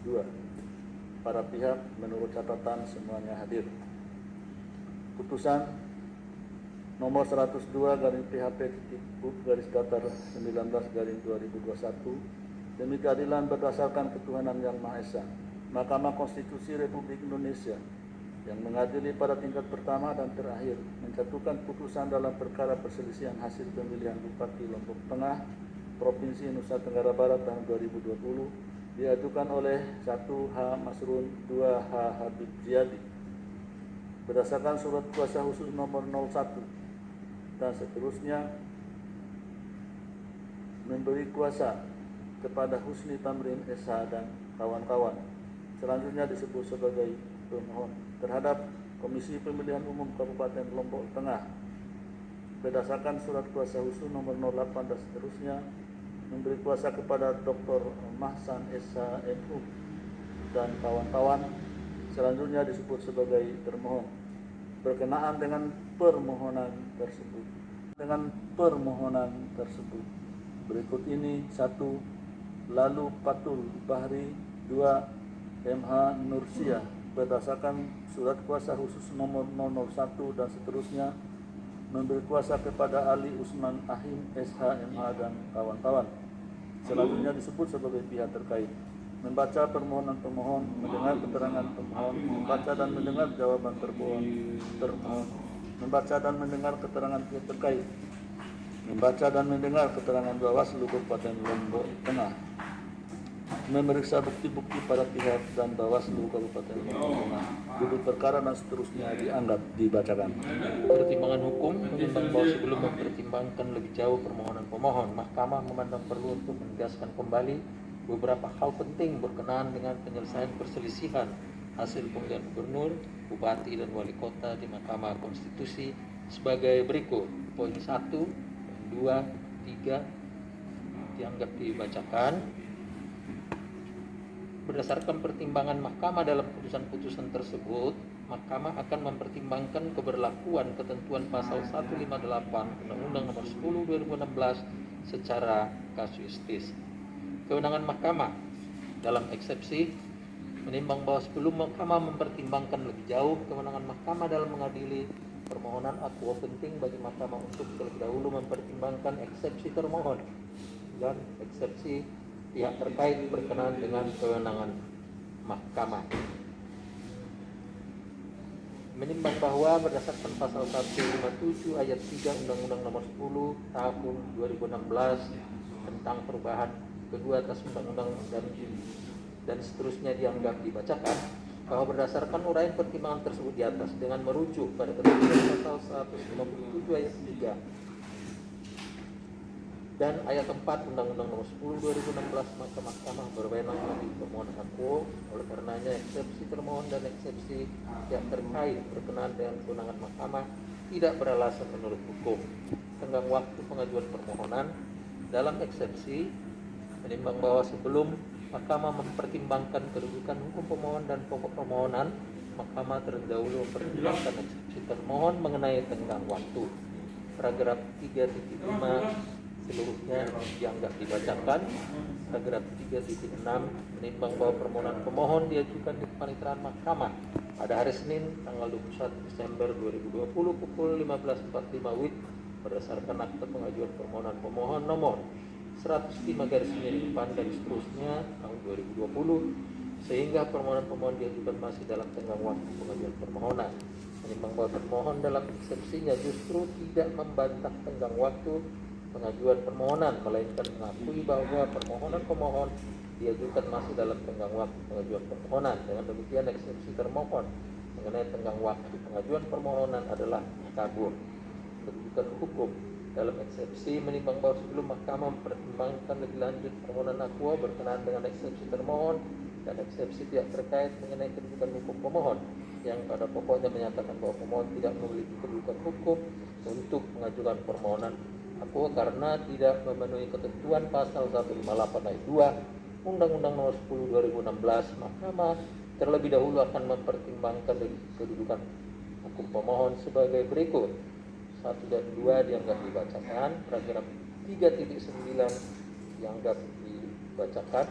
102. Para pihak menurut catatan semuanya hadir. Putusan nomor 102 garing PHP-19/2021 demi keadilan berdasarkan ketuhanan yang Maha Esa. Mahkamah Konstitusi Republik Indonesia yang mengadili pada tingkat pertama dan terakhir menjatuhkan putusan dalam perkara perselisihan hasil pemilihan Bupati Lombok Tengah Provinsi Nusa Tenggara Barat tahun 2020 diajukan oleh 1H Masrun 2H Habib Ziyadi berdasarkan surat kuasa khusus nomor 01 dan seterusnya memberi kuasa kepada Husni Tamrin SH dan kawan-kawan. Selanjutnya disebut sebagai pemohon terhadap Komisi Pemilihan Umum Kabupaten Lombok Tengah berdasarkan surat kuasa khusus nomor 08 dan seterusnya memberi kuasa kepada Dr. Mahsan SH MU dan kawan-kawan. Selanjutnya disebut sebagai termohon berkenaan dengan permohonan tersebut. Berikut ini: 1. Lalu Patul Bahri, 2. MH Nursia berdasarkan surat kuasa khusus nomor 001 dan seterusnya memberi kuasa kepada Ali Usman Ahim SH MH dan kawan-kawan. Selanjutnya disebut sebagai pihak terkait. Membaca permohonan pemohon, mendengar keterangan pemohon, membaca dan mendengar jawaban termohon, membaca dan mendengar keterangan pihak terkait, membaca dan mendengar keterangan Bawaslu Kabupaten Lombok Tengah, memeriksa bukti-bukti pada pihak dan Bawaslu Kabupaten Lombok Tengah, duduk perkara dan seterusnya dianggap dibacakan. Pertimbangan hukum menimbang bahwa sebelum mempertimbangkan lebih jauh permohonan pemohon, Mahkamah memandang perlu untuk menegaskan kembali beberapa hal penting berkenaan dengan penyelesaian perselisihan hasil pemilihan gubernur, bupati, dan wali kota di Mahkamah Konstitusi sebagai berikut. Poin 1, 2, 3 dianggap dibacakan. Berdasarkan pertimbangan Mahkamah dalam putusan-putusan tersebut, Mahkamah akan mempertimbangkan keberlakuan ketentuan pasal 158 Undang-Undang Nomor 10 2016 secara kasuistis. Kewenangan Mahkamah dalam eksepsi menimbang bahwa sebelum Mahkamah mempertimbangkan lebih jauh kewenangan Mahkamah dalam mengadili permohonan akuo penting bagi Mahkamah untuk terlebih dahulu mempertimbangkan eksepsi termohon dan eksepsi pihak terkait berkenaan dengan kewenangan Mahkamah. Menimbang bahwa berdasarkan pasal 157 ayat 3 Undang-Undang Nomor 10 Tahun 2016 tentang perubahan kedua atas undang-undang dan seterusnya dianggap dibacakan, bahwa berdasarkan uraian pertimbangan tersebut di atas dengan merujuk pada ketentuan pasal 157 ayat 3 dan ayat 4 Undang-Undang Nomor 10 2016, maka Mahkamah berwenang mengadili permohonan akuo. Oleh karenanya eksepsi termohon dan eksepsi yang terkait berkenaan dengan kewenangan Mahkamah tidak beralasan menurut hukum. Tenggang waktu pengajuan permohonan dalam eksepsi menimbang bahwa sebelum Mahkamah mempertimbangkan kedudukan hukum pemohon dan pokok permohonan, Mahkamah terlebih dahulu mempertimbangkan eksepsi termohon mengenai tenggang waktu. Paragraf 3.5 seluruhnya dianggap dibacakan. Paragraf 3.6 menimbang bahwa permohonan pemohon diajukan di kepaniteraan Mahkamah pada hari Senin tanggal 21 Desember 2020 pukul 15.45 WIB berdasarkan akte pengajuan permohonan pemohon nomor 105 garis miring PAN dan seterusnya tahun 2020, sehingga permohonan pemohon diajukan masih dalam tenggang waktu pengajuan permohonan. Menimbang bahwa termohon dalam eksepsinya justru tidak membantah tenggang waktu pengajuan permohonan, melainkan mengakui bahwa permohonan pemohon diajukan masih dalam tenggang waktu pengajuan permohonan. Dengan demikian eksepsi termohon mengenai tenggang waktu pengajuan permohonan adalah kabur. Kedudukan hukum dalam eksepsi menimbang bahwa sebelum Mahkamah mempertimbangkan lebih lanjut permohonan akuo berkenaan dengan eksepsi termohon dan eksepsi pihak terkait mengenai kedudukan hukum pemohon yang pada pokoknya menyatakan bahwa pemohon tidak memiliki kedudukan hukum untuk mengajukan permohonan akuo karena tidak memenuhi ketentuan pasal 158 ayat 2 Undang-Undang Nomor 10 2016, Mahkamah terlebih dahulu akan mempertimbangkan kedudukan hukum pemohon sebagai berikut. 1 dan 2 dianggap dibacakan. Paragraf 3.9 dianggap dibacakan.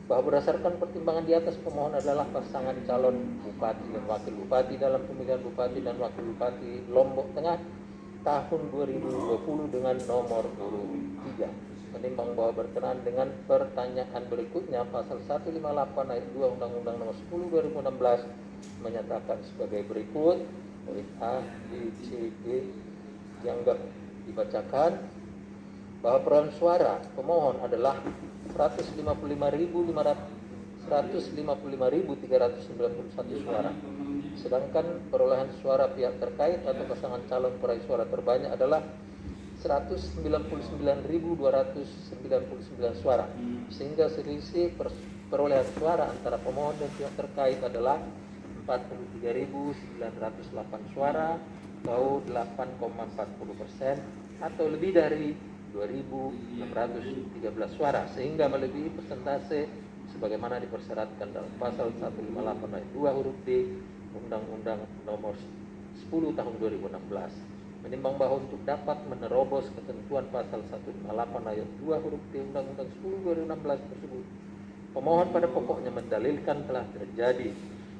bahwa berdasarkan pertimbangan di atas, pemohon adalah pasangan calon bupati dan wakil bupati dalam pemilihan bupati dan wakil bupati Lombok Tengah tahun 2020 dengan nomor urut 3. Menimbang bahwa berkenaan dengan pertanyaan berikutnya, pasal 158 ayat 2 Undang-Undang nomor 10 2016 menyatakan sebagai berikut. Poin A, B, C, D yang dibacakan bahwa perolehan suara pemohon adalah 155.391 suara, sedangkan perolehan suara pihak terkait atau pasangan calon peraih suara terbanyak adalah 199.299 suara, sehingga selisih perolehan suara antara pemohon dan pihak terkait adalah 43.908 suara atau 8,40% atau lebih dari 2.613 suara, sehingga melebihi persentase sebagaimana dipersyaratkan dalam pasal 158 ayat 2 huruf D Undang-Undang nomor 10 tahun 2016. Menimbang bahwa untuk dapat menerobos ketentuan pasal 158 ayat 2 huruf D Undang-Undang 10 2016 tersebut, pemohon pada pokoknya mendalilkan telah terjadi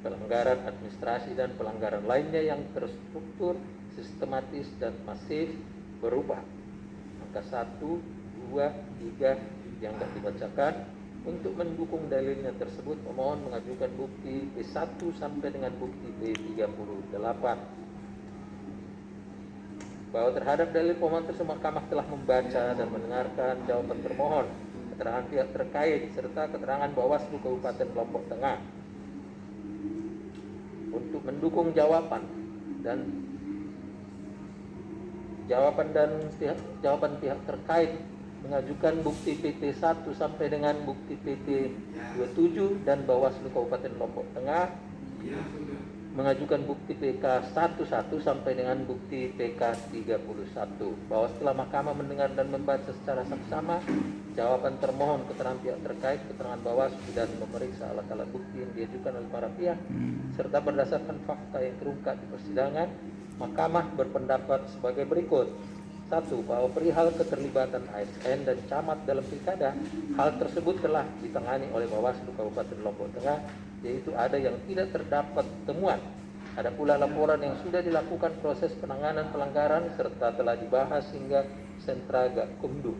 pelanggaran administrasi dan pelanggaran lainnya yang terstruktur, sistematis dan masif berupa angka 1, 2, 3 yang tidak dibacakan. Untuk mendukung dalilnya tersebut, pemohon mengajukan bukti P1 sampai dengan bukti P38. Bahwa terhadap dalil pemohon tersebut, Mahkamah telah membaca dan mendengarkan jawaban termohon, keterangan pihak terkait, serta keterangan Bawaslu Kabupaten Lombok Tengah. Untuk mendukung jawaban pihak terkait mengajukan bukti PT 1 sampai dengan bukti PT 27 dan Bawaslu Kabupaten Lombok Tengah mengajukan bukti PK 11 sampai dengan bukti PK 31. Bahwa setelah Mahkamah mendengar dan membaca secara saksama jawaban termohon, keterangan pihak terkait, keterangan Bawaslu dan memeriksa alat-alat bukti yang diajukan oleh para pihak, serta berdasarkan fakta yang terungkap di persidangan, Mahkamah berpendapat sebagai berikut. 1. Bahwa perihal keterlibatan ASN dan camat dalam pilkada, hal tersebut telah ditangani oleh Bawaslu Kabupaten Lombok Tengah, yaitu ada yang tidak terdapat temuan. Ada pula laporan yang sudah dilakukan proses penanganan pelanggaran serta telah dibahas hingga sentra Gakumdu.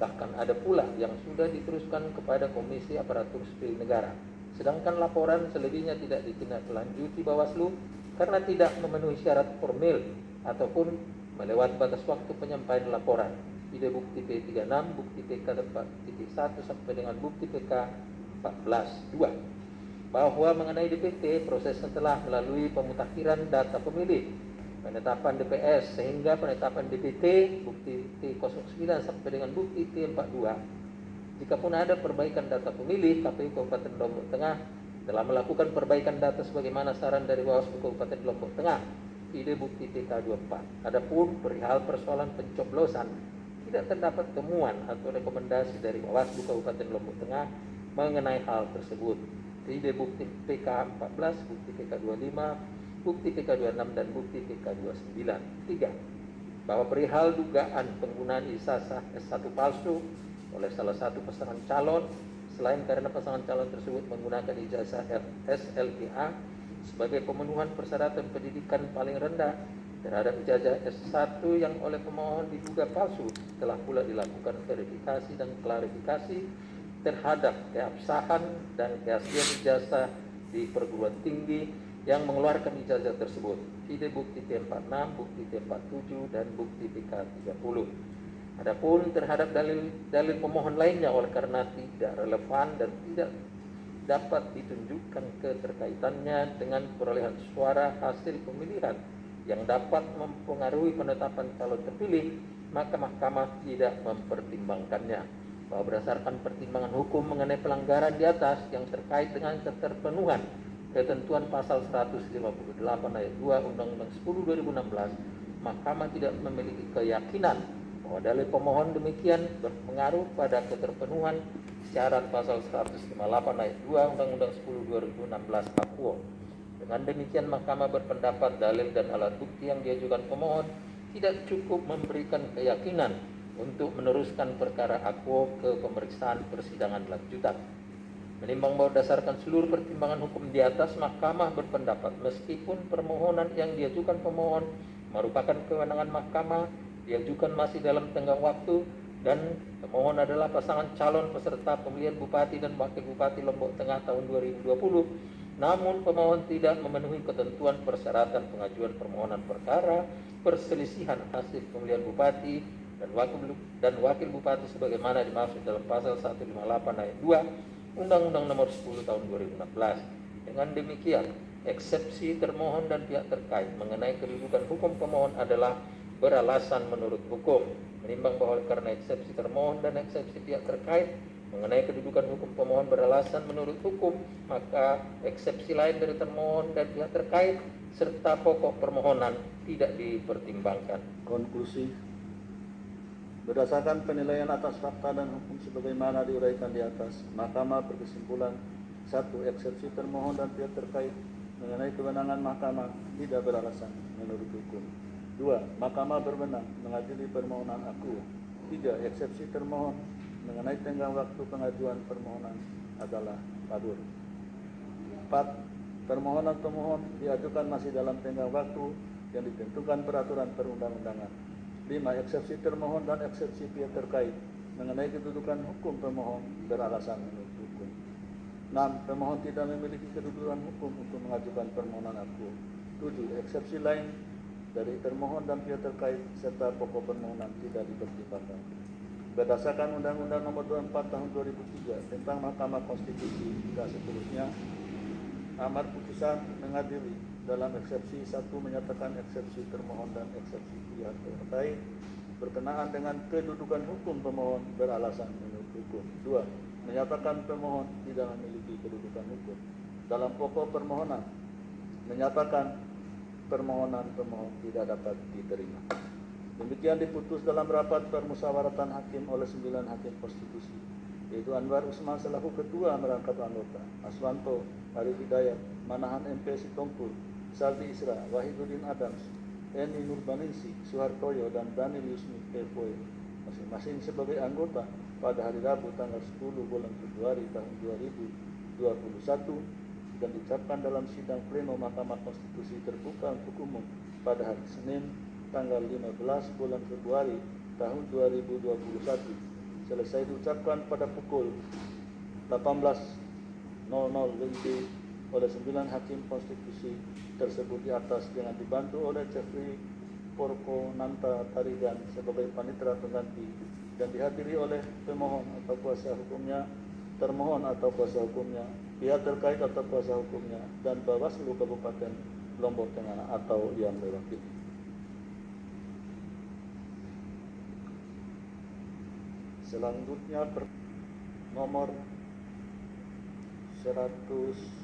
Bahkan ada pula yang sudah diteruskan kepada Komisi Aparatur Sipil Negara. Sedangkan laporan selebihnya tidak ditindaklanjuti Bawaslu karena tidak memenuhi syarat formil ataupun melewati batas waktu penyampaian laporan. Ide bukti P36, bukti PK 4.1 sampai dengan bukti PK 14.2. Bahwa mengenai DPT, prosesnya telah melalui pemutakhiran data pemilih, penetapan DPS, sehingga penetapan DPT, bukti T09 sampai dengan bukti T42. Jikapun ada perbaikan data pemilih, KPU Kabupaten Lombok Tengah telah melakukan perbaikan data sebagaimana saran dari Bawaslu Kabupaten Lombok Tengah. Ide bukti PK24. Adapun perihal persoalan pencoblosan, tidak terdapat temuan atau rekomendasi dari Bawaslu Kabupaten Lombok Tengah mengenai hal tersebut. Ide bukti PK14, bukti PK25, bukti PK26 dan bukti PK29. 3. Bahwa perihal dugaan penggunaan ijazah S1 palsu oleh salah satu pasangan calon, selain karena pasangan calon tersebut menggunakan ijazah SLGA sebagai pemenuhan persyaratan pendidikan paling rendah terhadap ijazah S1 yang oleh pemohon diduga palsu, telah pula dilakukan verifikasi dan klarifikasi terhadap keabsahan dan keaslian ijazah di perguruan tinggi yang mengeluarkan ijazah tersebut. Ide bukti T46, bukti T47 dan bukti PK30. Adapun terhadap dalil pemohon lainnya, oleh karena tidak relevan dan tidak dapat ditunjukkan keterkaitannya dengan perolehan suara hasil pemilihan yang dapat mempengaruhi penetapan calon terpilih, maka Mahkamah tidak mempertimbangkannya. Bahwa berdasarkan pertimbangan hukum mengenai pelanggaran di atas yang terkait dengan keterpenuhan ketentuan pasal 158 ayat 2 Undang-Undang 10 2016, Mahkamah tidak memiliki keyakinan bahwa dalil pemohon demikian berpengaruh pada keterpenuhan syarat pasal 158 ayat 2 Undang-Undang 10 2016 AKUO. Dengan demikian, Mahkamah berpendapat dalil dan alat bukti yang diajukan pemohon tidak cukup memberikan keyakinan untuk meneruskan perkara AKUO ke pemeriksaan persidangan lanjutan. Menimbang bahwa berdasarkan seluruh pertimbangan hukum di atas, Mahkamah berpendapat meskipun permohonan yang diajukan pemohon merupakan kewenangan Mahkamah, diajukan masih dalam tenggang waktu, dan pemohon adalah pasangan calon peserta pemilihan Bupati dan Wakil Bupati Lombok Tengah tahun 2020. Namun pemohon tidak memenuhi ketentuan persyaratan pengajuan permohonan perkara perselisihan hasil pemilihan Bupati dan Wakil Bupati sebagaimana dimaksud dalam pasal 158 ayat 2 Undang-Undang Nomor 10 Tahun 2016. Dengan demikian, eksepsi termohon dan pihak terkait mengenai kedudukan hukum pemohon adalah beralasan menurut hukum. Menimbang bahwa karena eksepsi termohon dan eksepsi pihak terkait mengenai kedudukan hukum pemohon beralasan menurut hukum, maka eksepsi lain dari termohon dan pihak terkait serta pokok permohonan tidak dipertimbangkan. Konklusi. Berdasarkan penilaian atas fakta dan hukum sebagaimana diuraikan di atas, Mahkamah berkesimpulan: 1. Eksepsi termohon dan pihak terkait mengenai kewenangan Mahkamah tidak beralasan menurut hukum. 2. Mahkamah berwenang mengadili permohonan aku. 3. Eksepsi termohon mengenai tenggang waktu pengajuan permohonan adalah kabur. 4. Permohonan pemohon diajukan masih dalam tenggang waktu yang ditentukan peraturan perundang-undangan. 5. Eksepsi termohon dan eksepsi pihak terkait mengenai kedudukan hukum pemohon beralasan menurut hukum. 6. Pemohon tidak memiliki kedudukan hukum untuk mengajukan permohonan aku. 7. Eksepsi lain dari termohon dan pihak terkait serta pokok permohonan tidak dipertimbangkan. Berdasarkan Undang-Undang Nomor 24 Tahun 2003 tentang Mahkamah Konstitusi dan seterusnya, amar putusan mengadili dalam eksepsi 1 menyatakan eksepsi termohon dan eksepsi pihak terkait berkenaan dengan kedudukan hukum pemohon beralasan menurut hukum. 2. Menyatakan pemohon tidak memiliki kedudukan hukum. Dalam pokok permohonan menyatakan permohonan pemohon tidak dapat diterima. Demikian diputus dalam rapat permusyawaratan hakim oleh 9 hakim konstitusi, yaitu Anwar Usman selaku ketua merangkap anggota, Aswanto, Arif Hidayat, Manahan MP Sitongpul, Saldi Isra, Wahidudin Adams, Eni Nurbaningsi, Suhartoyo, dan Daniel Yusmi Pefoe, masing-masing sebagai anggota pada hari Rabu tanggal 10 bulan Februari tahun 2021 dan diucapkan dalam sidang pleno Mahkamah Konstitusi terbuka untuk umum pada hari Senin tanggal 15 bulan Februari tahun 2021 selesai diucapkan pada pukul 18.00 WIB oleh 9 hakim konstitusi tersebut di atas dengan dibantu oleh Jeffrey Porko Nanta Tarigan sebagai panitera pengganti dan dihadiri oleh pemohon atau kuasa hukumnya, termohon atau kuasa hukumnya, pihak terkait atau kuasa hukumnya, dan Bawaslu Kabupaten Lombok Tengah atau yang mewakili. Selanjutnya nomor 100